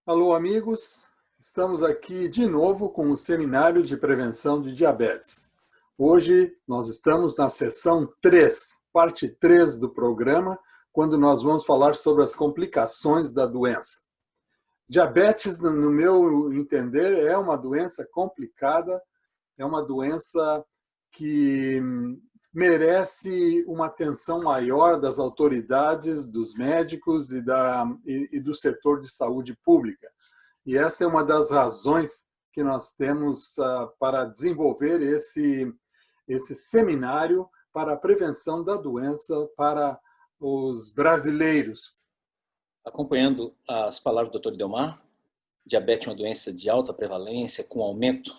Alô, amigos. Estamos aqui de novo com o Seminário de Prevenção de Diabetes. Hoje nós estamos na sessão 3, parte 3 do programa, quando nós vamos falar sobre as complicações da doença. Diabetes, no meu entender, é uma doença complicada, é uma doença que merece uma atenção maior das autoridades, dos médicos e do setor de saúde pública. E essa é uma das razões que nós temos para desenvolver esse seminário para a prevenção da doença para os brasileiros. Acompanhando as palavras do Dr. Delmar, diabetes é uma doença de alta prevalência, com aumento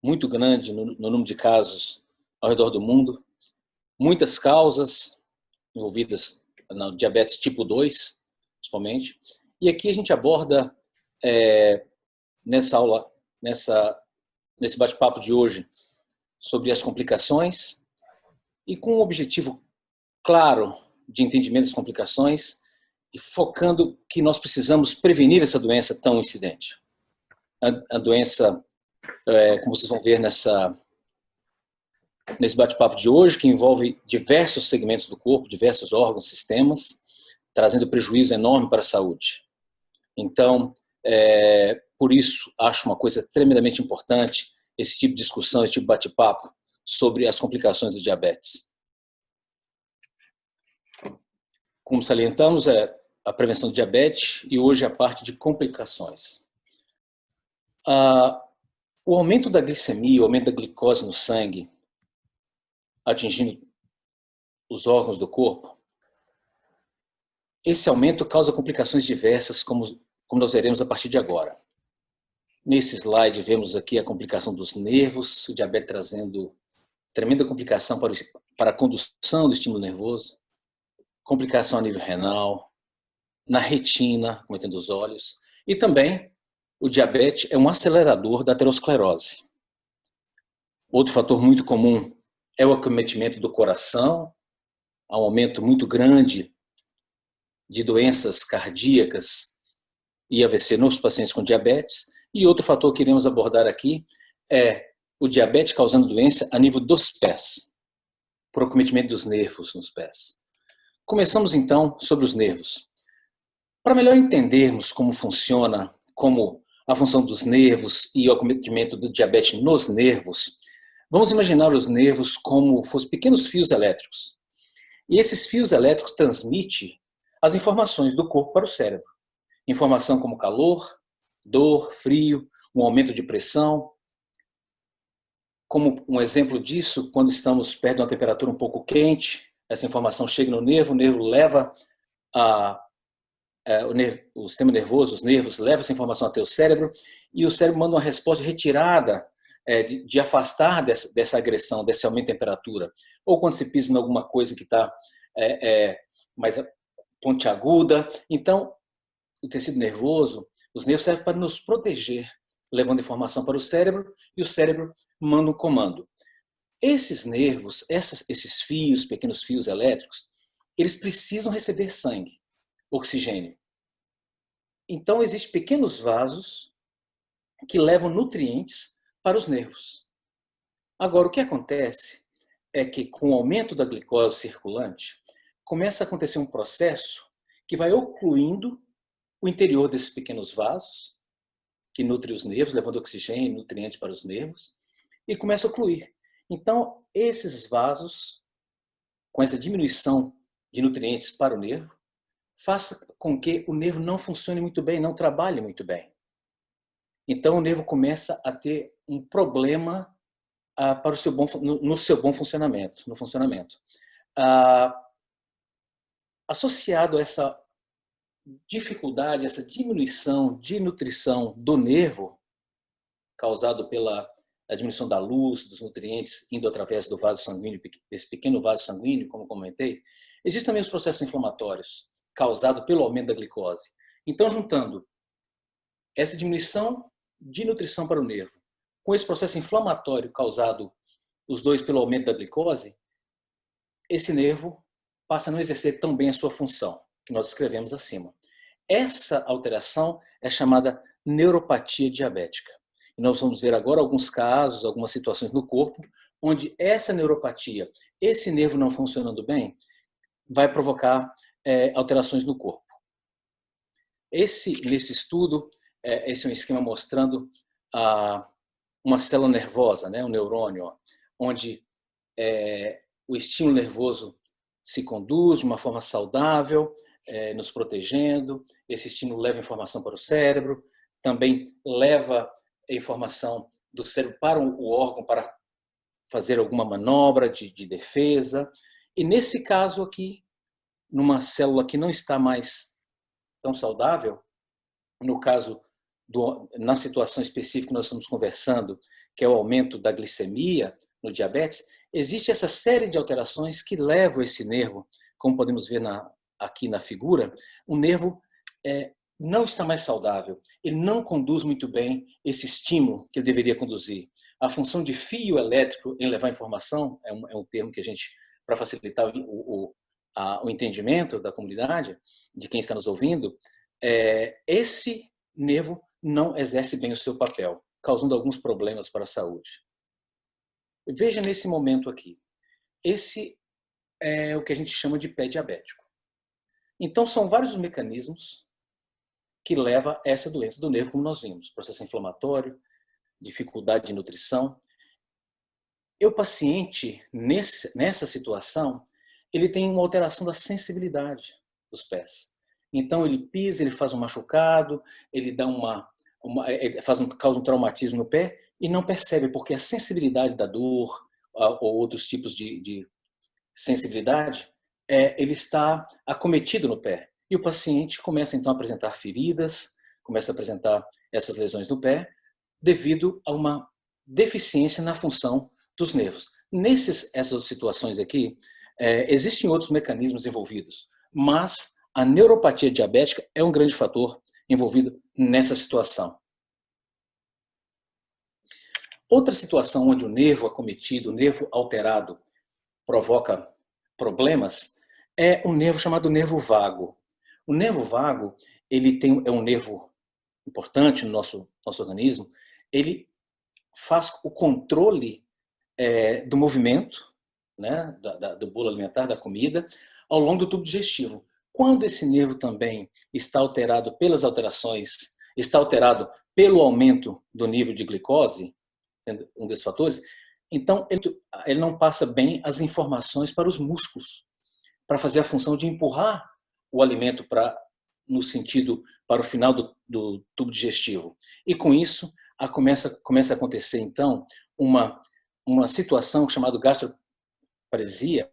muito grande no número de casos ao redor do mundo. Muitas causas envolvidas no diabetes tipo 2, principalmente. E aqui a gente aborda, nessa aula, nesse bate-papo de hoje, sobre as complicações e com um objetivo claro de entendimento das complicações e focando que nós precisamos prevenir essa doença tão incidente. A doença, como vocês vão ver nesse bate-papo de hoje, que envolve diversos segmentos do corpo, diversos órgãos, sistemas, trazendo prejuízo enorme para a saúde. Então, por isso, acho uma coisa tremendamente importante esse tipo de discussão, esse tipo de bate-papo sobre as complicações do diabetes. Como salientamos, a prevenção do diabetes e hoje a parte de complicações. O aumento da glicemia, o aumento da glicose no sangue, atingindo os órgãos do corpo, esse aumento causa complicações diversas, como nós veremos a partir de agora. Nesse slide vemos aqui a complicação dos nervos, o diabetes trazendo tremenda complicação para a condução do estímulo nervoso, complicação a nível renal, na retina, cometendo os olhos, e também o diabetes é um acelerador da aterosclerose. Outro fator muito comum é o acometimento do coração, há um aumento muito grande de doenças cardíacas e AVC nos pacientes com diabetes. E outro fator que iremos abordar aqui é o diabetes causando doença a nível dos pés, por acometimento dos nervos nos pés. Começamos então sobre os nervos. Para melhor entendermos como funciona, como a função dos nervos e o acometimento do diabetes nos nervos, vamos imaginar os nervos como fossem pequenos fios elétricos. E esses fios elétricos transmitem as informações do corpo para o cérebro. Informação como calor, dor, frio, um aumento de pressão. Como um exemplo disso, quando estamos perto de uma temperatura um pouco quente, essa informação chega no nervo, o nervo leva o sistema nervoso, os nervos levam essa informação até o cérebro e o cérebro manda uma resposta de retirada, de afastar dessa agressão, desse aumento de temperatura. Ou quando se pisa em alguma coisa que está mais pontiaguda. Então, o tecido nervoso, os nervos servem para nos proteger, levando informação para o cérebro e o cérebro manda um comando. Esses nervos, esses fios, pequenos fios elétricos, eles precisam receber sangue, oxigênio. Então, existem pequenos vasos que levam nutrientes para os nervos. Agora, o que acontece é que, com o aumento da glicose circulante, começa a acontecer um processo que vai ocluindo o interior desses pequenos vasos, que nutrem os nervos, levando oxigênio e nutrientes para os nervos, e começa a ocluir. Então, esses vasos, com essa diminuição de nutrientes para o nervo, faça com que o nervo não funcione muito bem, não trabalhe muito bem. Então, o nervo começa a ter um problema para no seu bom funcionamento, no funcionamento. Associado a essa dificuldade, essa diminuição de nutrição do nervo, causado pela diminuição da luz, dos nutrientes, indo através do vaso sanguíneo, esse pequeno vaso sanguíneo, como comentei, existem também os processos inflamatórios, causados pelo aumento da glicose. Então, juntando essa diminuição de nutrição para o nervo, com esse processo inflamatório causado, os dois pelo aumento da glicose, esse nervo passa a não exercer tão bem a sua função, que nós escrevemos acima. Essa alteração é chamada neuropatia diabética. E nós vamos ver agora alguns casos, algumas situações no corpo, onde essa neuropatia, esse nervo não funcionando bem, vai provocar alterações no corpo. Nesse estudo, esse é um esquema mostrando uma célula nervosa, né, um neurônio, onde o estímulo nervoso se conduz de uma forma saudável, nos protegendo. Esse estímulo leva informação para o cérebro, também leva a informação do cérebro para o órgão para fazer alguma manobra de defesa. E nesse caso aqui, numa célula que não está mais tão saudável, no caso, na situação específica que nós estamos conversando, que é o aumento da glicemia no diabetes, existe essa série de alterações que levam esse nervo, como podemos ver aqui na figura, o nervo não está mais saudável, ele não conduz muito bem esse estímulo que ele deveria conduzir. A função de fio elétrico em levar informação, é um termo que a gente, para facilitar o entendimento da comunidade, de quem está nos ouvindo, esse nervo não exerce bem o seu papel, causando alguns problemas para a saúde. Veja nesse momento aqui, esse é o que a gente chama de pé diabético. Então, são vários os mecanismos que levam a essa doença do nervo, como nós vimos. Processo inflamatório, dificuldade de nutrição. O paciente, nessa situação, ele tem uma alteração da sensibilidade dos pés. Então, ele pisa, ele faz um machucado, ele dá ele causa um traumatismo no pé e não percebe, porque a sensibilidade da dor ou outros tipos de sensibilidade, ele está acometido no pé. E o paciente começa então a apresentar feridas, começa a apresentar essas lesões no pé, devido a uma deficiência na função dos nervos. Essas situações aqui, existem outros mecanismos envolvidos, mas a neuropatia diabética é um grande fator envolvido nessa situação. Outra situação onde o nervo acometido, o nervo alterado, provoca problemas é o nervo chamado nervo vago. O nervo vago, é um nervo importante no nosso organismo. Ele faz o controle do movimento, né, do bolo alimentar, da comida, ao longo do tubo digestivo. Quando esse nervo também está alterado pelas alterações, está alterado pelo aumento do nível de glicose, sendo um desses fatores, então ele não passa bem as informações para os músculos, para fazer a função de empurrar o alimento no sentido para o final do tubo digestivo. E com isso, começa a acontecer, então, uma situação chamada gastroparesia,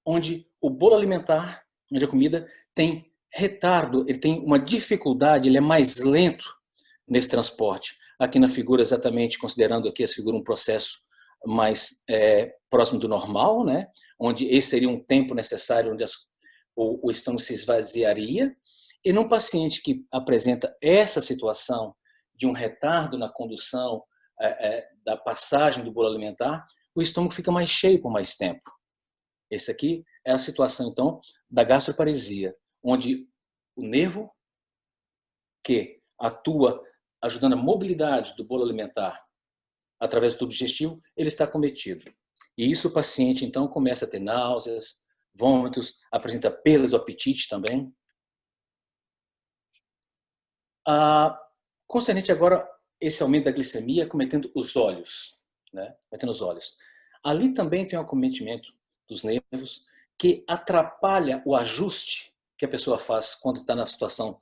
onde o bolo alimentar, onde a comida tem retardo, ele tem uma dificuldade, ele é mais lento nesse transporte. Aqui na figura, exatamente, considerando aqui essa figura um processo mais próximo do normal, né? Onde esse seria um tempo necessário onde o estômago se esvaziaria. E num paciente que apresenta essa situação de um retardo na condução da passagem do bolo alimentar, o estômago fica mais cheio por mais tempo. Esse aqui é a situação, então, da gastroparesia, onde o nervo que atua ajudando a mobilidade do bolo alimentar através do tubo digestivo, ele está acometido. E isso o paciente, então, começa a ter náuseas, vômitos, apresenta perda do apetite também. Concernente agora esse aumento da glicemia cometendo os olhos, né? Cometendo os olhos. Ali também tem um acometimento dos nervos que atrapalha o ajuste que a pessoa faz quando está na situação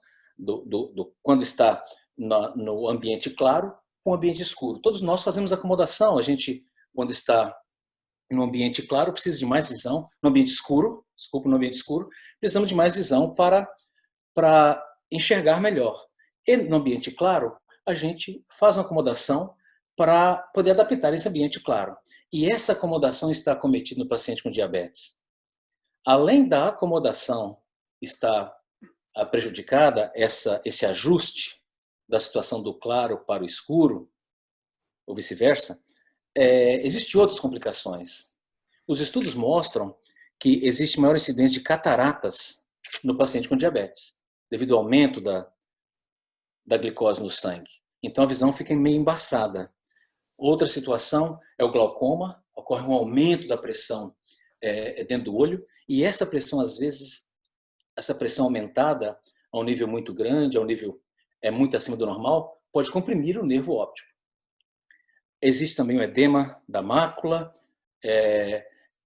quando está no ambiente claro com o ambiente escuro. Todos nós fazemos acomodação. A gente, quando está no ambiente claro, precisa de mais visão. No ambiente escuro, no ambiente escuro, precisamos de mais visão para enxergar melhor. E no ambiente claro, a gente faz uma acomodação para poder adaptar esse ambiente claro. E essa acomodação está acometida no paciente com diabetes. Além da acomodação estar prejudicada, esse ajuste da situação do claro para o escuro, ou vice-versa, existem outras complicações. Os estudos mostram que existe maior incidência de cataratas no paciente com diabetes. devido ao aumento da glicose no sangue. Então a visão fica meio embaçada. Outra situação é o glaucoma, ocorre um aumento da pressão dentro do olho, e essa pressão, às vezes, essa pressão aumentada a um nível muito grande, a um nível muito acima do normal, pode comprimir o nervo óptico. Existe também o edema da mácula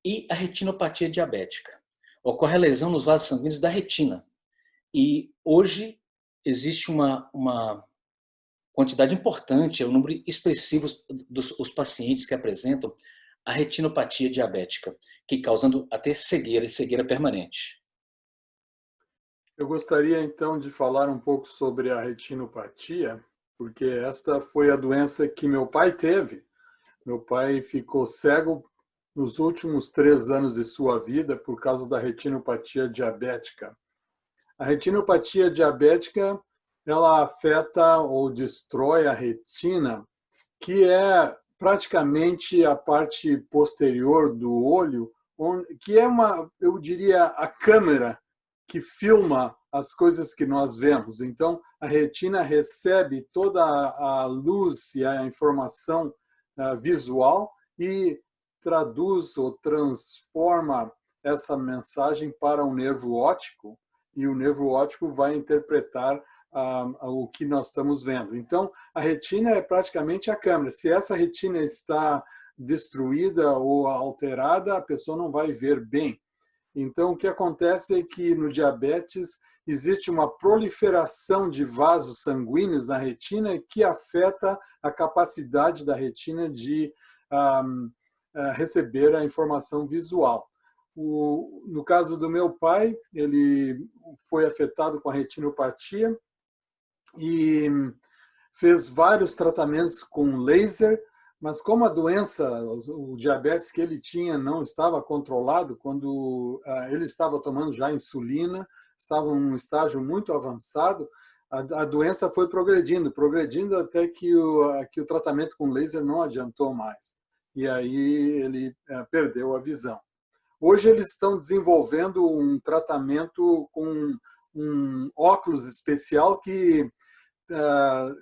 e a retinopatia diabética. Ocorre a lesão nos vasos sanguíneos da retina. E hoje existe uma quantidade importante, um número expressivo dos pacientes que apresentam a retinopatia diabética, que causando até cegueira e cegueira permanente. Eu gostaria então de falar um pouco sobre a retinopatia, porque esta foi a doença que meu pai teve. Meu pai ficou cego nos últimos 3 anos de sua vida por causa da retinopatia diabética. A retinopatia diabética, ela afeta ou destrói a retina, que é praticamente a parte posterior do olho, que é eu diria, a câmera que filma as coisas que nós vemos. Então, a retina recebe toda a luz e a informação visual e traduz ou transforma essa mensagem para o nervo óptico, e o nervo óptico vai interpretar o que nós estamos vendo. Então, a retina é praticamente a câmera. Se essa retina está destruída ou alterada, a pessoa não vai ver bem. Então, o que acontece é que no diabetes existe uma proliferação de vasos sanguíneos na retina que afeta a capacidade da retina de receber a informação visual. No caso do meu pai, ele foi afetado com a retinopatia e fez vários tratamentos com laser, mas como a doença, o diabetes que ele tinha não estava controlado, quando ele estava tomando já insulina, estava em um estágio muito avançado, a doença foi progredindo até que o tratamento com laser não adiantou mais. E aí ele perdeu a visão. Hoje eles estão desenvolvendo um tratamento com um óculos especial que,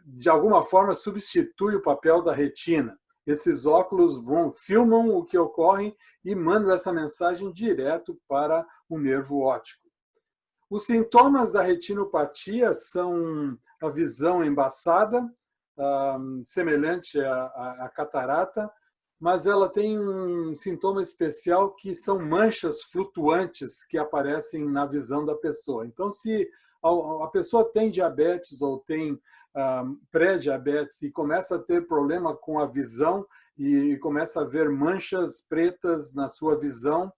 de alguma forma, substitui o papel da retina. Esses óculos filmam o que ocorre e mandam essa mensagem direto para o nervo óptico. Os sintomas da retinopatia são a visão embaçada, semelhante à catarata, mas ela tem um sintoma especial que são manchas flutuantes que aparecem na visão da pessoa. Então, se a pessoa tem diabetes ou tem pré-diabetes e começa a ter problema com a visão e começa a ver manchas pretas na sua visão,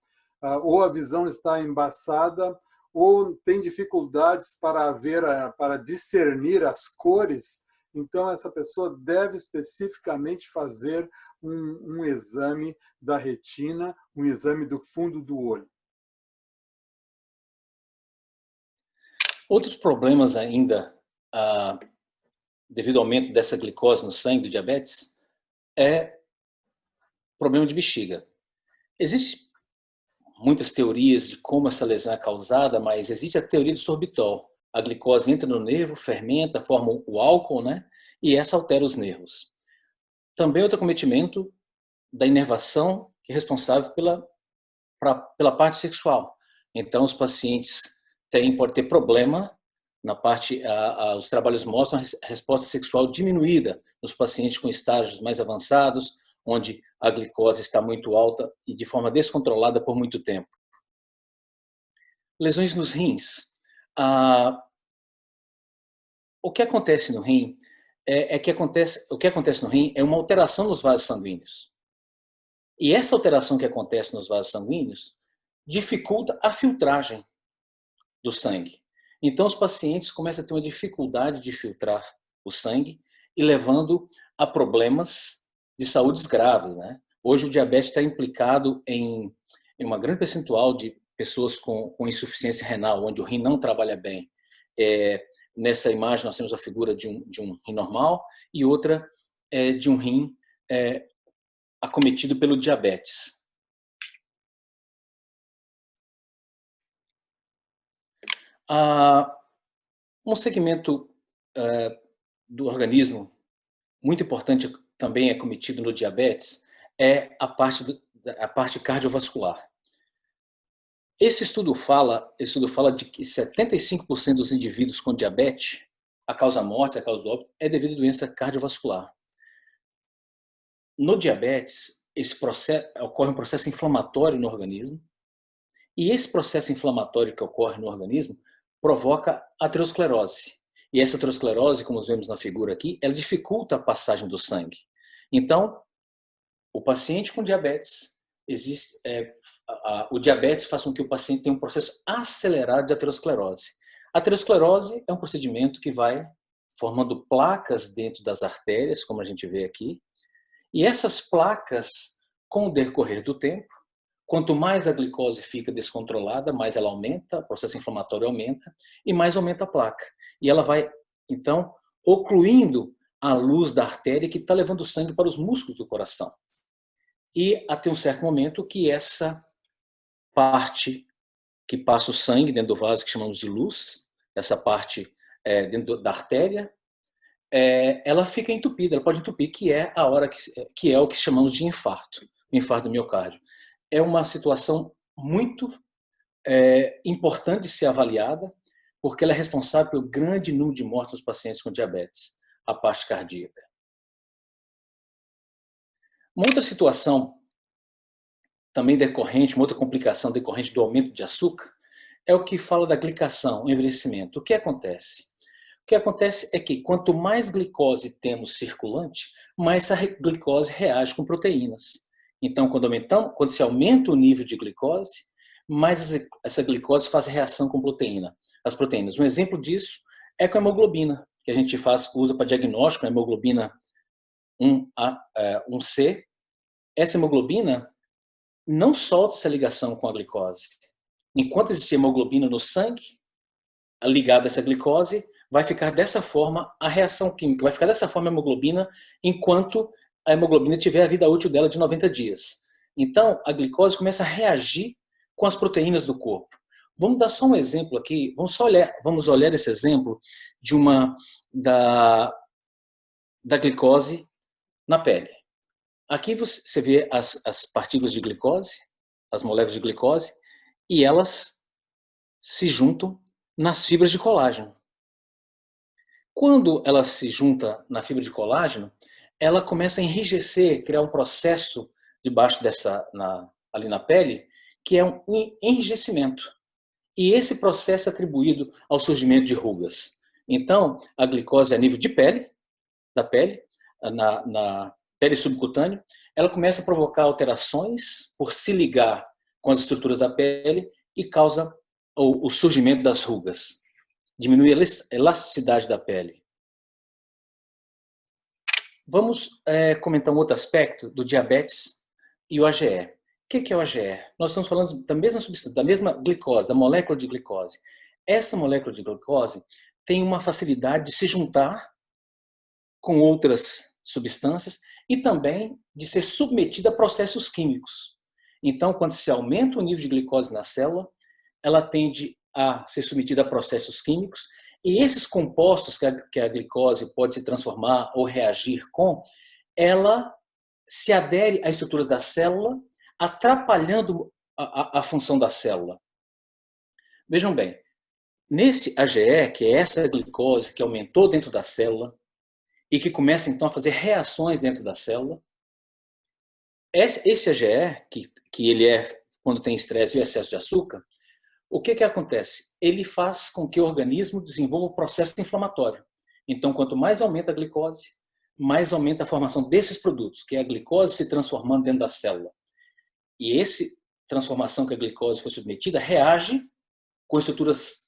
ou a visão está embaçada, ou tem dificuldades para discernir as cores, então essa pessoa deve especificamente fazer um exame da retina, um exame do fundo do olho. Outros problemas ainda, devido ao aumento dessa glicose no sangue do diabetes, é problema de bexiga. Existem muitas teorias de como essa lesão é causada, mas existe a teoria do sorbitol. A glicose entra no nervo, fermenta, forma o álcool, né? E essa altera os nervos. Também outro acometimento da inervação, que é responsável pela parte sexual. Então, os pacientes podem ter problema na parte, os trabalhos mostram a resposta sexual diminuída nos pacientes com estágios mais avançados, onde a glicose está muito alta e de forma descontrolada por muito tempo. Lesões nos rins. O que acontece no rim o que acontece no rim é uma alteração nos vasos sanguíneos. E essa alteração que acontece nos vasos sanguíneos dificulta a filtragem do sangue. Então, os pacientes começam a ter uma dificuldade de filtrar o sangue e levando a problemas de saúde graves, né? Hoje, o diabetes está implicado em uma grande percentual de pessoas com insuficiência renal, onde o rim não trabalha bem. Nessa imagem, nós temos a figura de um rim normal e outra de um rim acometido pelo diabetes. Um segmento do organismo muito importante também é cometido no diabetes é a parte cardiovascular. Esse estudo fala de que 75% dos indivíduos com diabetes, a causa morte, a causa do óbito, é devido à doença cardiovascular. No diabetes, ocorre um processo inflamatório no organismo, e esse processo inflamatório que ocorre no organismo provoca aterosclerose. E essa aterosclerose, como vemos na figura aqui, ela dificulta a passagem do sangue. Então, o paciente com diabetes, o diabetes faz com que o paciente tenha um processo acelerado de aterosclerose. A aterosclerose é um procedimento que vai formando placas dentro das artérias, como a gente vê aqui, e essas placas, com o decorrer do tempo, quanto mais a glicose fica descontrolada, mais ela aumenta, o processo inflamatório aumenta, e mais aumenta a placa. E ela vai, então, ocluindo a luz da artéria que está levando o sangue para os músculos do coração. E até um certo momento que essa parte que passa o sangue dentro do vaso, que chamamos de luz, essa parte dentro da artéria, ela fica entupida, ela pode entupir, que é a hora que é o que chamamos de infarto do miocárdio. É uma situação muito importante de ser avaliada, porque ela é responsável pelo grande número de mortes nos pacientes com diabetes, a parte cardíaca. Uma outra situação também decorrente, uma outra complicação decorrente do aumento de açúcar, é o que fala da glicação, o envelhecimento. O que acontece? O que acontece é que quanto mais glicose temos circulante, mais essa glicose reage com proteínas. Então, quando se aumenta o nível de glicose, mais essa glicose faz reação com as proteínas. Um exemplo disso é com a hemoglobina, que a gente usa para diagnóstico, a hemoglobina 1C. Essa hemoglobina não solta essa ligação com a glicose. Enquanto existe hemoglobina no sangue, ligada a essa glicose, vai ficar dessa forma a reação química, vai ficar dessa forma a hemoglobina, enquanto a hemoglobina tiver a vida útil dela de 90 dias. Então, a glicose começa a reagir com as proteínas do corpo. Vamos dar só um exemplo aqui, vamos olhar esse exemplo da glicose na pele. Aqui você vê as partículas de glicose, as moléculas de glicose, e elas se juntam nas fibras de colágeno. Quando ela se junta na fibra de colágeno, ela começa a enrijecer, criar um processo debaixo ali na pele, que é um enrijecimento. E esse processo é atribuído ao surgimento de rugas. Então, a glicose a nível de pele, da pele, na pele subcutânea, ela começa a provocar alterações por se ligar com as estruturas da pele e causa o surgimento das rugas. Diminui a elasticidade da pele. Vamos comentar um outro aspecto do diabetes e o AGE. O que é o AGE? Nós estamos falando da mesma substância, da mesma glicose, da molécula de glicose. Essa molécula de glicose tem uma facilidade de se juntar com outras substâncias e também de ser submetida a processos químicos. Então, quando se aumenta o nível de glicose na célula, ela tende a ser submetida a processos químicos, e esses compostos que a glicose pode se transformar ou reagir com, ela se adere às estruturas da célula, atrapalhando a função da célula. Vejam bem, nesse AGE, que é essa glicose que aumentou dentro da célula e que começa então a fazer reações dentro da célula, esse AGE, que ele quando tem estresse e excesso de açúcar, o que acontece? Ele faz com que o organismo desenvolva um processo inflamatório. Então, quanto mais aumenta a glicose, mais aumenta a formação desses produtos, que é a glicose se transformando dentro da célula. E essa transformação que a glicose foi submetida reage com estruturas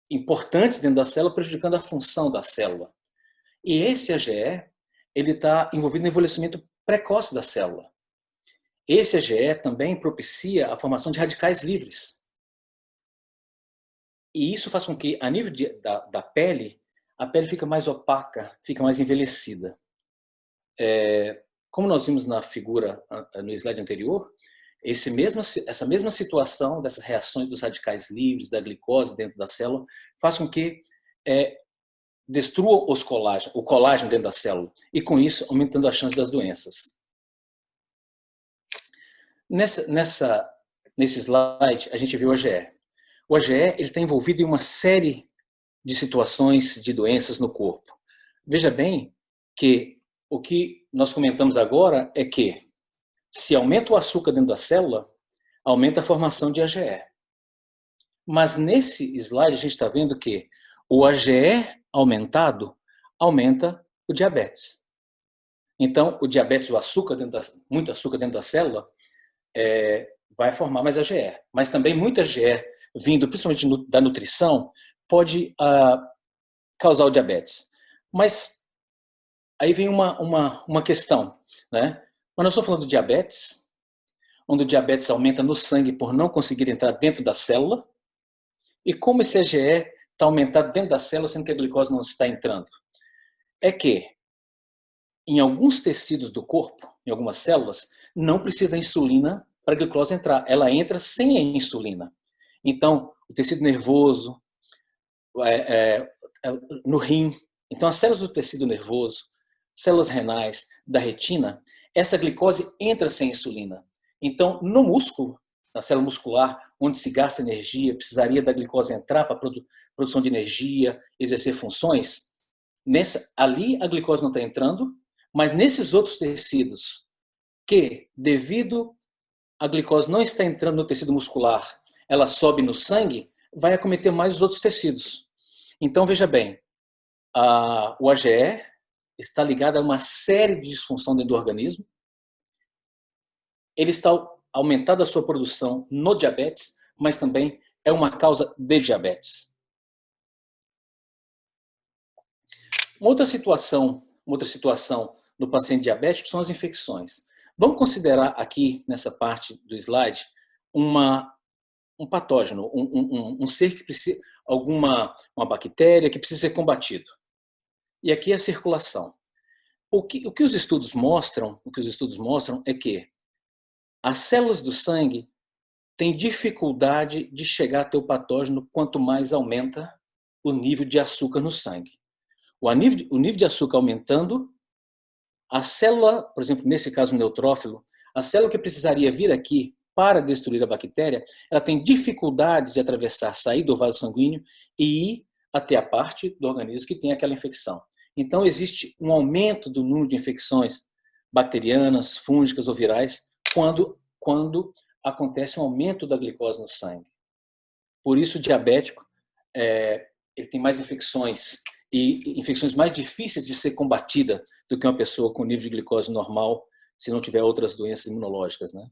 importantes dentro da célula, prejudicando a função da célula. E esse AGE, ele está envolvido no envelhecimento precoce da célula. Esse AGE também propicia a formação de radicais livres. E isso faz com que, a nível da pele, a pele fica mais opaca, fica mais envelhecida. Como nós vimos na figura, no slide anterior, essa mesma situação dessas reações dos radicais livres, da glicose dentro da célula, faz com que destrua o colágeno dentro da célula e, com isso, aumentando a chance das doenças. Nesse slide, a gente vê o AGE. O AGE está envolvido em uma série de situações de doenças no corpo. Veja bem que o que nós comentamos agora é que, se aumenta o açúcar dentro da célula, aumenta a formação de AGE. Mas nesse slide a gente está vendo que o AGE aumentado aumenta o diabetes. Então, o diabetes, muito açúcar dentro da célula, vai formar mais AGE. Mas também muita AGE, vindo principalmente da nutrição, pode causar o diabetes. Mas aí vem uma questão, né? Quando eu estou falando do diabetes, onde o diabetes aumenta no sangue por não conseguir entrar dentro da célula, e como esse AGE está aumentado dentro da célula, sendo que a glicose não está entrando? É que, em alguns tecidos do corpo, em algumas células, não precisa da insulina para a glicose entrar. Ela entra sem a insulina. Então, o tecido nervoso, no rim. Então, as células do tecido nervoso, células renais, da retina, essa glicose entra sem insulina. Então, no músculo, na célula muscular, onde se gasta energia, precisaria da glicose entrar para a produção de energia, exercer funções, ali a glicose não está entrando, mas nesses outros tecidos, que devido à glicose não estar entrando no tecido muscular, ela sobe no sangue, vai acometer mais os outros tecidos. Então, veja bem, o AGE está ligado a uma série de disfunções dentro do organismo. Ele está aumentando a sua produção no diabetes, mas também é uma causa de diabetes. Uma outra situação no paciente diabético são as infecções. Vamos considerar aqui, nessa parte do slide, um patógeno, um ser que precisa, uma bactéria que precisa ser combatido. E aqui é a circulação. O que os estudos mostram é que as células do sangue têm dificuldade de chegar até o patógeno quanto mais aumenta o nível de açúcar no sangue. O nível de açúcar aumentando, a célula, por exemplo, nesse caso o neutrófilo, a célula que precisaria vir aqui para destruir a bactéria, ela tem dificuldade de atravessar, sair do vaso sanguíneo e ir até a parte do organismo que tem aquela infecção. Então, existe um aumento do número de infecções bacterianas, fúngicas ou virais quando acontece um aumento da glicose no sangue. Por isso, o diabético ele tem mais infecções e infecções mais difíceis de ser combatida do que uma pessoa com nível de glicose normal, se não tiver outras doenças imunológicas, né?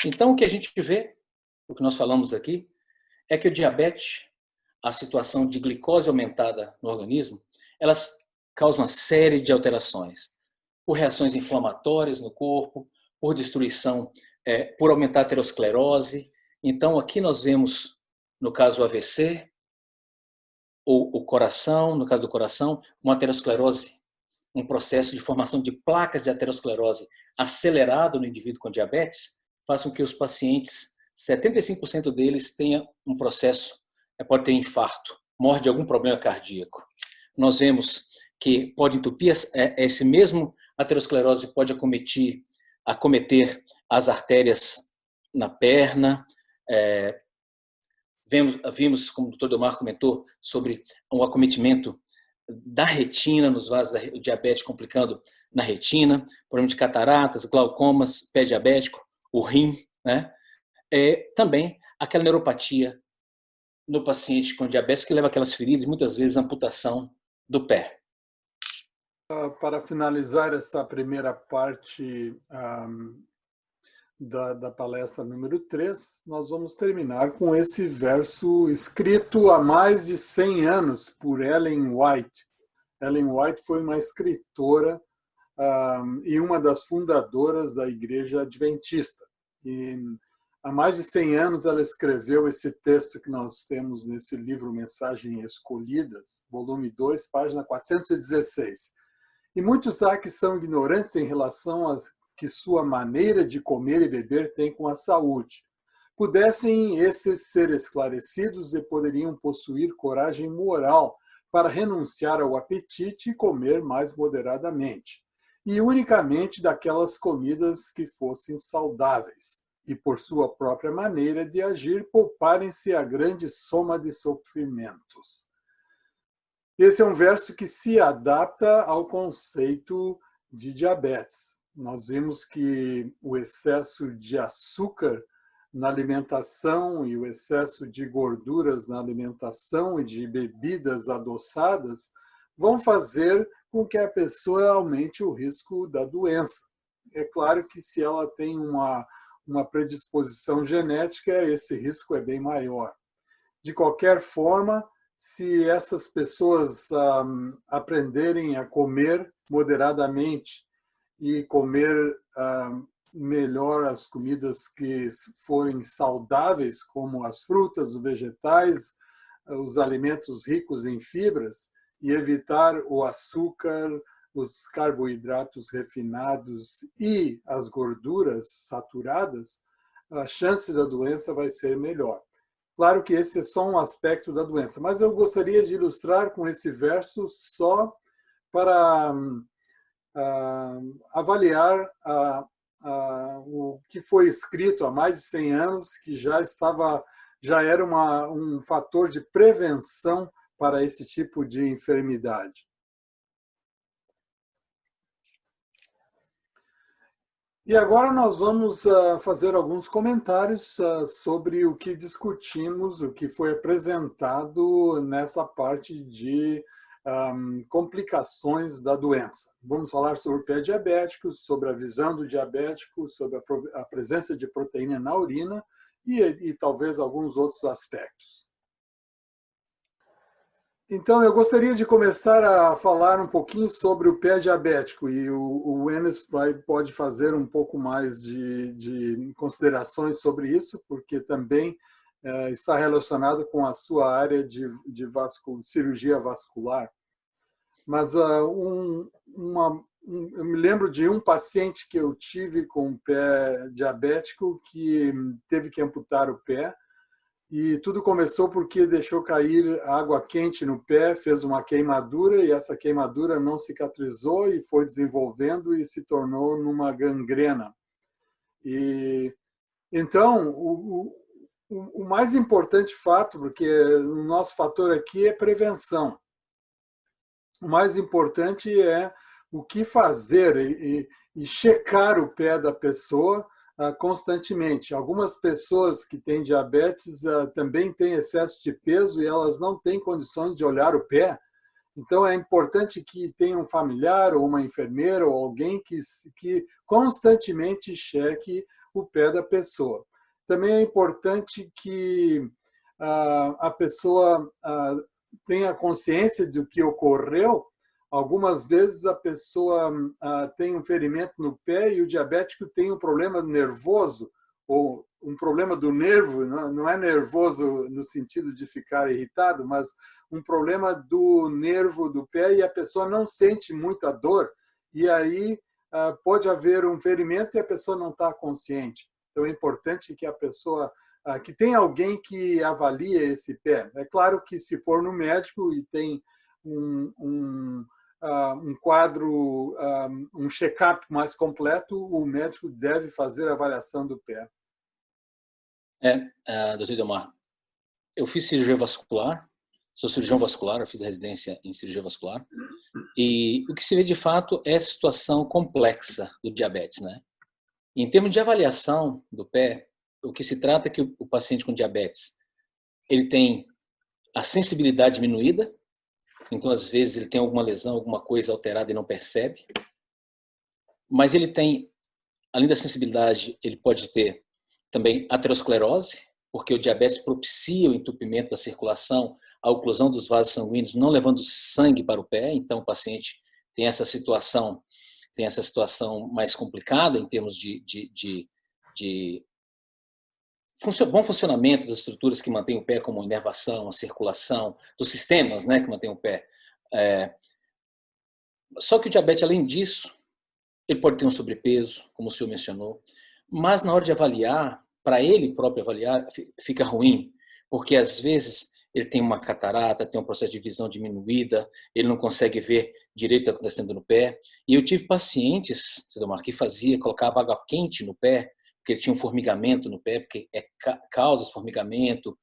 Então, o que a gente vê, o que nós falamos aqui, é que o diabetes, a situação de glicose aumentada no organismo, elas causam uma série de alterações, por reações inflamatórias no corpo, por destruição, por aumentar a aterosclerose. Então, aqui nós vemos, no caso o AVC, o coração, no caso do coração, uma aterosclerose, um processo de formação de placas de aterosclerose acelerado no indivíduo com diabetes, faz com que os pacientes, 75% deles tenham um processo, pode ter infarto, morre de algum problema cardíaco. Nós vemos que pode entupir, esse mesmo aterosclerose pode acometer as artérias na perna. Vimos, como o Dr. Delmar comentou, sobre o acometimento da retina, nos vasos do diabetes complicando na retina, problema de cataratas, glaucomas, pé diabético, o rim, né? Também aquela neuropatia no paciente com diabetes que leva aquelas feridas, muitas vezes amputação do pé. Para finalizar essa primeira parte da palestra número 3, nós vamos terminar com esse verso escrito há mais de 100 anos por Ellen White. Ellen White foi uma escritora e uma das fundadoras da Igreja Adventista. E há mais de 100 anos ela escreveu esse texto que nós temos nesse livro Mensagens Escolhidas, volume 2, página 416. E muitos há que são ignorantes em relação a que sua maneira de comer e beber tem com a saúde. pudessem esses ser esclarecidos e poderiam possuir coragem moral para renunciar ao apetite e comer mais moderadamente, e unicamente daquelas comidas que fossem saudáveis, e por sua própria maneira de agir, pouparem-se a grande soma de sofrimentos. Esse é um verso que se adapta ao conceito de diabetes. Nós vimos que o excesso de açúcar na alimentação e o excesso de gorduras na alimentação e de bebidas adoçadas vão fazer com que a pessoa aumente o risco da doença. É claro que se ela tem uma predisposição genética, esse risco é bem maior. De qualquer forma, se essas pessoas aprenderem a comer moderadamente e comer melhor as comidas que forem saudáveis, como as frutas, os vegetais, os alimentos ricos em fibras, e evitar o açúcar, os carboidratos refinados e as gorduras saturadas, a chance da doença vai ser melhor. Claro que esse é só um aspecto da doença, mas eu gostaria de ilustrar com esse verso só para avaliar o que foi escrito há mais de 100 anos, que já era um fator de prevenção para esse tipo de enfermidade. E agora nós vamos fazer alguns comentários sobre o que discutimos, o que foi apresentado nessa parte de complicações da doença. Vamos falar sobre o pé diabético, sobre a visão do diabético, sobre a presença de proteína na urina e talvez alguns outros aspectos. Então, eu gostaria de começar a falar um pouquinho sobre o pé diabético, e o Enes pode fazer um pouco mais de considerações sobre isso, porque também está relacionado com a sua área de cirurgia vascular. Mas eu me lembro de um paciente que eu tive com pé diabético que teve que amputar o pé, e tudo começou porque deixou cair água quente no pé, fez uma queimadura, e essa queimadura não cicatrizou e foi desenvolvendo e se tornou numa gangrena. E então, o mais importante fato, porque o nosso fator aqui é prevenção. O mais importante é o que fazer e checar o pé da pessoa constantemente. Algumas pessoas que têm diabetes também têm excesso de peso e elas não têm condições de olhar o pé. Então, é importante que tenha um familiar ou uma enfermeira ou alguém que constantemente cheque o pé da pessoa. Também é importante que a pessoa tenha consciência do que ocorreu. Algumas vezes a pessoa tem um ferimento no pé e o diabético tem um problema nervoso, ou um problema do nervo, não é nervoso no sentido de ficar irritado, mas um problema do nervo do pé e a pessoa não sente muita dor, e aí pode haver um ferimento e a pessoa não está consciente. Então é importante que a pessoa, que tenha alguém que avalie esse pé. É claro que se for no médico e tem um quadro, um check-up mais completo, o médico deve fazer a avaliação do pé. Doutor Idomar, eu fiz cirurgia vascular, sou cirurgião vascular, eu fiz a residência em cirurgia vascular, e o que se vê de fato é a situação complexa do diabetes, né? Em termos de avaliação do pé, o que se trata é que o paciente com diabetes, ele tem a sensibilidade diminuída, então às vezes ele tem alguma lesão, alguma coisa alterada e não percebe, mas ele tem, além da sensibilidade, ele pode ter também aterosclerose, porque o diabetes propicia o entupimento da circulação, a oclusão dos vasos sanguíneos, não levando sangue para o pé, então o paciente tem essa situação mais complicada em termos de bom funcionamento das estruturas que mantêm o pé, como a inervação, a circulação, dos sistemas, né, que mantêm o pé. Só que o diabetes, além disso, ele pode ter um sobrepeso, como o senhor mencionou, mas na hora de avaliar, para ele próprio avaliar, fica ruim, porque às vezes ele tem uma catarata, tem um processo de visão diminuída, ele não consegue ver direito o que está acontecendo no pé. E eu tive pacientes, que colocava água quente no pé, porque ele tinha um formigamento no pé, porque causa esse formigamento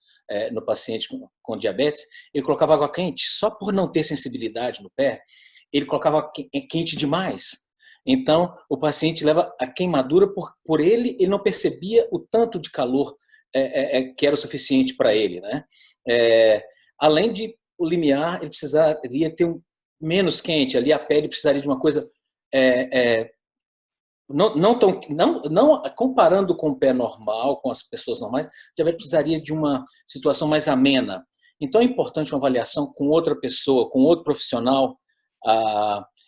no paciente com diabetes. Ele colocava água quente, só por não ter sensibilidade no pé, ele colocava quente demais. Então, o paciente leva a queimadura por ele não percebia o tanto de calor que era o suficiente para ele, né? Além de o limiar, ele precisaria ter menos quente, ali a pele precisaria de uma coisa não comparando com o pé normal, com as pessoas normais, o diabetes precisaria de uma situação mais amena. Então é importante uma avaliação com outra pessoa, com outro profissional,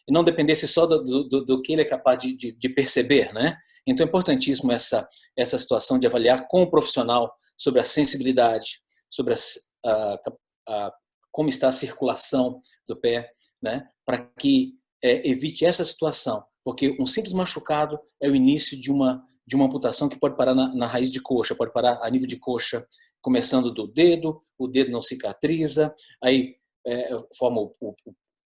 e não dependesse só do que ele é capaz de perceber, né? Então é importantíssimo essa situação de avaliar com o profissional sobre a sensibilidade, sobre como está a circulação do pé, né? Para que evite essa situação, porque um simples machucado é o início de uma amputação que pode parar na raiz de coxa, pode parar a nível de coxa, começando do dedo, o dedo não cicatriza, aí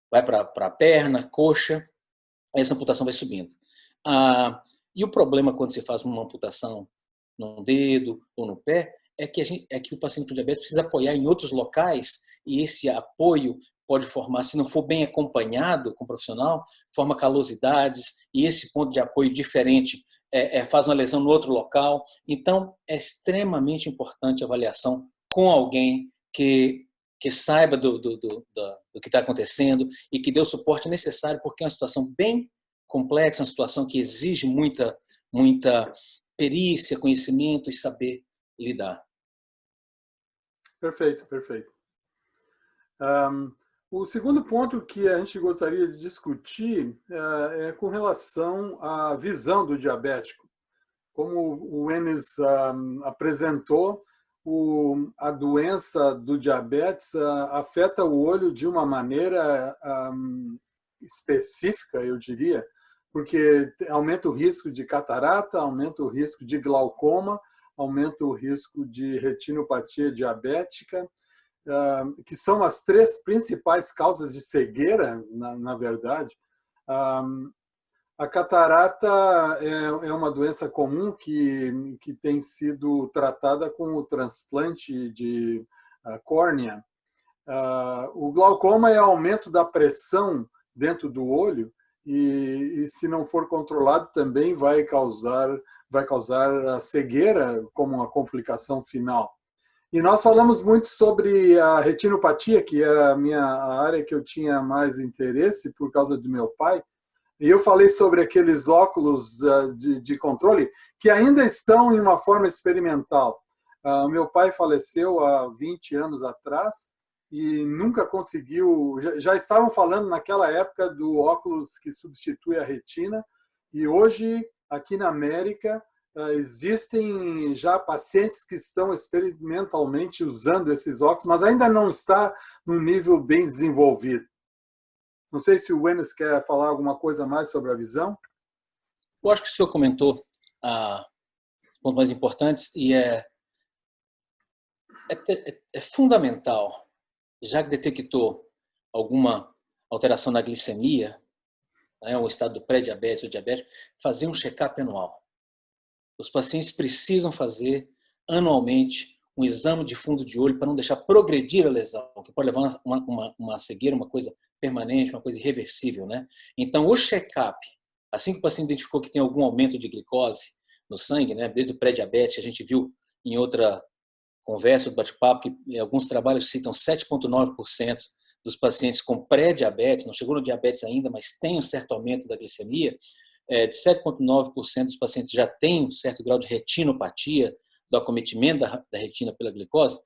vai para a perna, coxa, essa amputação vai subindo. E o problema quando se faz uma amputação no dedo ou no pé é que o paciente com diabetes precisa apoiar em outros locais, e esse apoio pode formar, se não for bem acompanhado com o profissional, forma calosidades, e esse ponto de apoio diferente faz uma lesão no outro local. Então, é extremamente importante a avaliação com alguém que saiba do que está acontecendo e que dê o suporte necessário, porque é uma situação bem complexa, uma situação que exige muita perícia, conhecimento e saber lidar. Perfeito, perfeito. O segundo ponto que a gente gostaria de discutir é com relação à visão do diabético. Como o Enes apresentou, a doença do diabetes afeta o olho de uma maneira específica, eu diria, porque aumenta o risco de catarata, aumenta o risco de glaucoma, aumenta o risco de retinopatia diabética, que são as 3 principais causas de cegueira, na verdade. A catarata é uma doença comum que tem sido tratada com o transplante de córnea. O glaucoma é aumento da pressão dentro do olho e se não for controlado, também vai causar a cegueira como uma complicação final. E nós falamos muito sobre a retinopatia, que era a área que eu tinha mais interesse por causa do meu pai. E eu falei sobre aqueles óculos de controle que ainda estão em uma forma experimental. Meu pai faleceu há 20 anos atrás e nunca conseguiu... Já estavam falando naquela época do óculos que substitui a retina. E hoje, aqui na América, existem já pacientes que estão experimentalmente usando esses óculos, mas ainda não está num nível bem desenvolvido. Não sei se o Enes quer falar alguma coisa mais sobre a visão. Eu acho que o senhor comentou os pontos mais importantes e é fundamental, já que detectou alguma alteração na glicemia, o estado do pré-diabetes ou diabetes, fazer um check-up anual. Os pacientes precisam fazer anualmente um exame de fundo de olho para não deixar progredir a lesão, que pode levar uma cegueira, uma coisa permanente, uma coisa irreversível, né? Então, o check-up, assim que o paciente identificou que tem algum aumento de glicose no sangue, né, desde o pré-diabetes, a gente viu em outra conversa, do bate-papo, que alguns trabalhos citam 7,9% dos pacientes com pré-diabetes, não chegou no diabetes ainda, mas tem um certo aumento da glicemia, de 7,9% dos pacientes já têm um certo grau de retinopatia, do acometimento da retina pela glicose.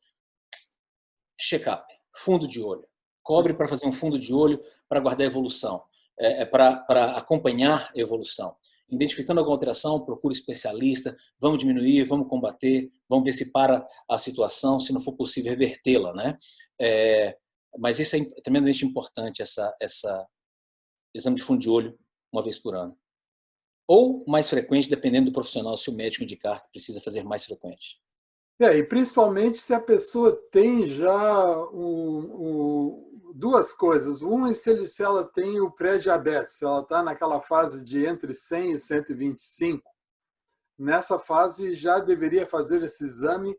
Check-up, fundo de olho. Cobre para fazer um fundo de olho para guardar a evolução, para acompanhar a evolução. Identificando alguma alteração, procure especialista, vamos diminuir, vamos combater, vamos ver se para a situação, se não for possível revertê-la, né? Mas isso é tremendamente importante, essa exame de fundo de olho uma vez por ano. ou mais frequente, dependendo do profissional, se o médico indicar que precisa fazer mais frequente. E principalmente se a pessoa tem já duas coisas. Uma é se ela tem o pré-diabetes, se ela está naquela fase de entre 100 e 125. Nessa fase já deveria fazer esse exame,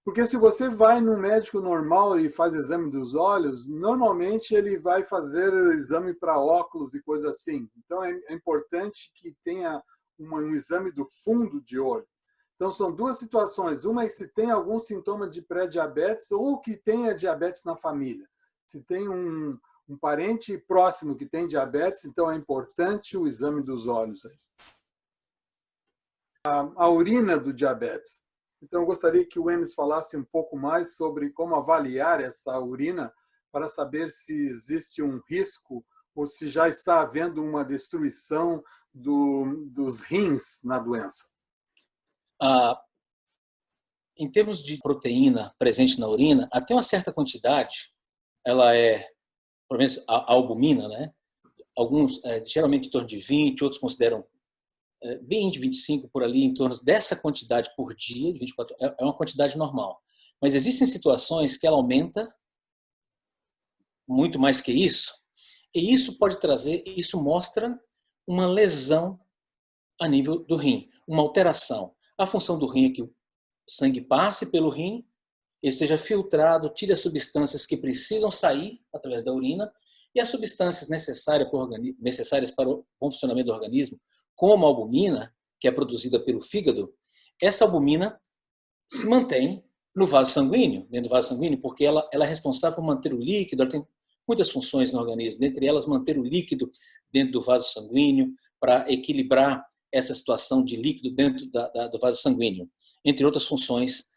porque se você vai no médico normal e faz exame dos olhos, normalmente ele vai fazer exame para óculos e coisa assim. Então é importante que tenha um exame do fundo de olho. Então são duas situações. Uma é se tem algum sintoma de pré-diabetes ou que tenha diabetes na família. Se tem um parente próximo que tem diabetes, então é importante o exame dos olhos aí. A urina do diabetes. Então, eu gostaria que o Enes falasse um pouco mais sobre como avaliar essa urina para saber se existe um risco ou se já está havendo uma destruição dos rins na doença. Em termos de proteína presente na urina, até uma certa quantidade, ela é, pelo menos a albumina, né? Alguns, geralmente em torno de 20, outros consideram 20, 25 por ali, em torno dessa quantidade por dia, de 24, é uma quantidade normal. Mas existem situações que ela aumenta muito mais que isso, e isso mostra uma lesão a nível do rim, uma alteração. A função do rim é que o sangue passe pelo rim, ele seja filtrado, tire as substâncias que precisam sair através da urina, e as substâncias necessárias para o bom funcionamento do organismo, como a albumina, que é produzida pelo fígado, essa albumina se mantém no vaso sanguíneo, dentro do vaso sanguíneo, porque ela é responsável por manter o líquido, ela tem muitas funções no organismo, dentre elas manter o líquido dentro do vaso sanguíneo, para equilibrar essa situação de líquido dentro do vaso sanguíneo, entre outras funções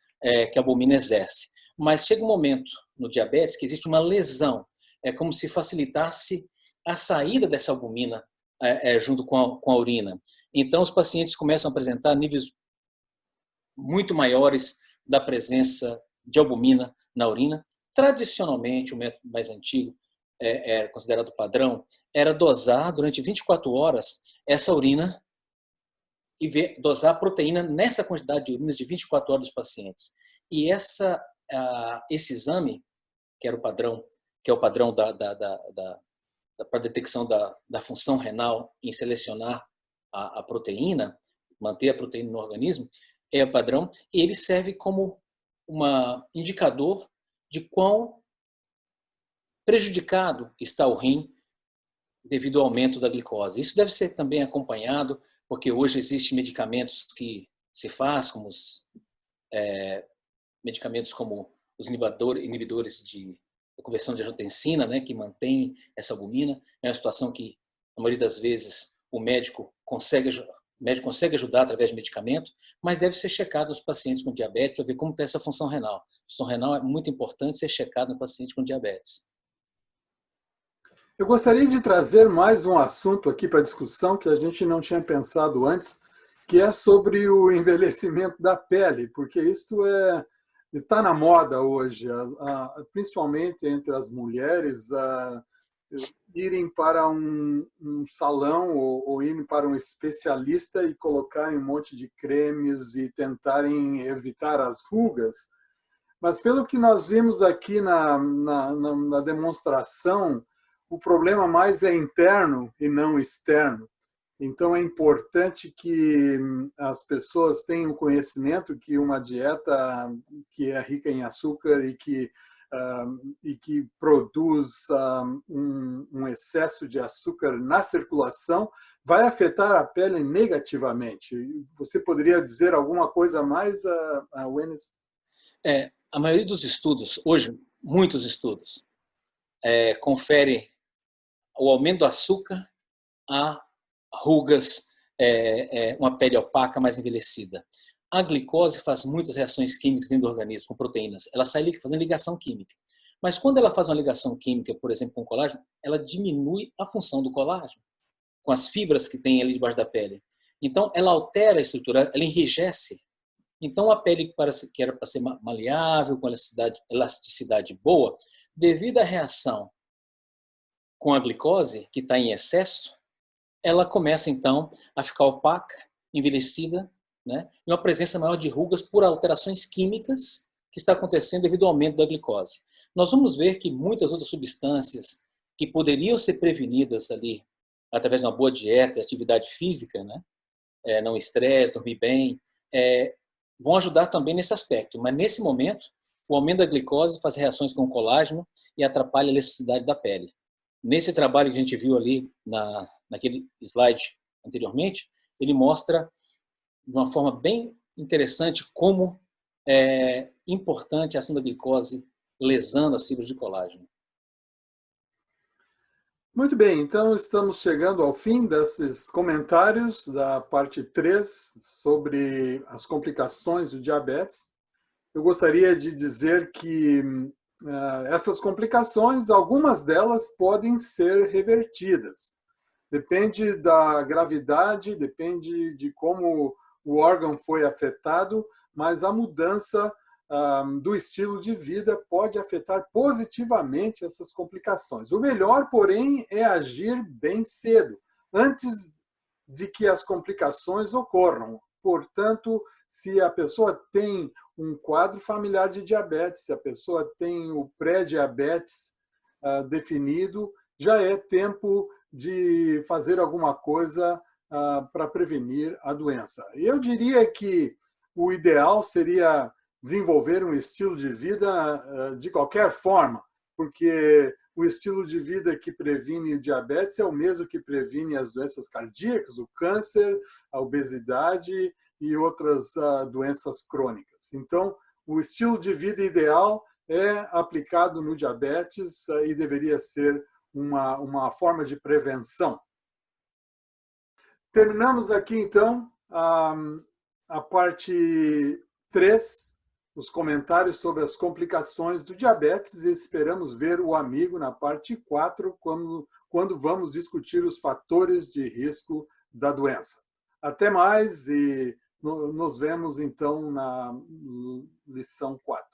que a albumina exerce. Mas chega um momento no diabetes que existe uma lesão, é como se facilitasse a saída dessa albumina junto com a urina. Então, os pacientes começam a apresentar níveis muito maiores da presença de albumina na urina. Tradicionalmente, o método mais antigo, considerado padrão, era dosar durante 24 horas essa urina e dosar a proteína nessa quantidade de urinas de 24 horas dos pacientes. E esse exame, que era o padrão, que é o padrão para detecção da função renal em selecionar a proteína, manter a proteína no organismo, é o padrão, e ele serve como um indicador de quão prejudicado está o rim devido ao aumento da glicose. Isso deve ser também acompanhado, porque hoje existem medicamentos que se faz, como medicamentos como os inibidores de conversão de angiotensina, né, que mantém essa albumina. É uma situação que, na maioria das vezes, o médico consegue ajudar através de medicamento, mas deve ser checado nos pacientes com diabetes para ver como está essa função renal. A função renal é muito importante ser checada no paciente com diabetes. Eu gostaria de trazer mais um assunto aqui para discussão que a gente não tinha pensado antes, que é sobre o envelhecimento da pele, porque isso está na moda hoje, principalmente entre as mulheres, irem para um salão ou irem para um especialista e colocarem um monte de cremes e tentarem evitar as rugas. Mas pelo que nós vimos aqui na demonstração, o problema mais é interno e não externo. Então é importante que as pessoas tenham conhecimento que uma dieta que é rica em açúcar e que produz um excesso de açúcar na circulação vai afetar a pele negativamente. Você poderia dizer alguma coisa a mais, Wenis? A maioria dos estudos, hoje, muitos estudos, confere o aumento do açúcar a rugas, uma pele opaca mais envelhecida. A glicose faz muitas reações químicas dentro do organismo, com proteínas. Ela sai fazendo ligação química. Mas quando ela faz uma ligação química, por exemplo, com colágeno, ela diminui a função do colágeno, com as fibras que tem ali debaixo da pele. Então, ela altera a estrutura, ela enrijece. Então, a pele que era para ser maleável, com elasticidade boa, devido à reação com a glicose, que está em excesso, ela começa então a ficar opaca, envelhecida, né? E uma presença maior de rugas por alterações químicas que está acontecendo devido ao aumento da glicose. Nós vamos ver que muitas outras substâncias que poderiam ser prevenidas ali através de uma boa dieta e atividade física, né? Não estresse, dormir bem, vão ajudar também nesse aspecto. Mas nesse momento, o aumento da glicose faz reações com o colágeno e atrapalha a elasticidade da pele. Nesse trabalho que a gente viu ali naquele slide anteriormente, ele mostra de uma forma bem interessante como é importante a ação da glicose lesando as fibras de colágeno. Muito bem, então estamos chegando ao fim desses comentários da parte 3 sobre as complicações do diabetes. Eu gostaria de dizer que essas complicações, algumas delas podem ser revertidas. Depende da gravidade, depende de como o órgão foi afetado, mas a mudança do estilo de vida pode afetar positivamente essas complicações. O melhor, porém, é agir bem cedo, antes de que as complicações ocorram. Portanto, se a pessoa tem um quadro familiar de diabetes, se a pessoa tem o pré-diabetes definido, já é tempo de fazer alguma coisa para prevenir a doença. Eu diria que o ideal seria desenvolver um estilo de vida de qualquer forma, porque o estilo de vida que previne o diabetes é o mesmo que previne as doenças cardíacas, o câncer, a obesidade e outras doenças crônicas. Então, o estilo de vida ideal é aplicado no diabetes e deveria ser uma forma de prevenção. Terminamos aqui, então, a parte 3, os comentários sobre as complicações do diabetes, e esperamos ver o amigo na parte 4, quando vamos discutir os fatores de risco da doença. Até mais e nos vemos, então, na lição 4.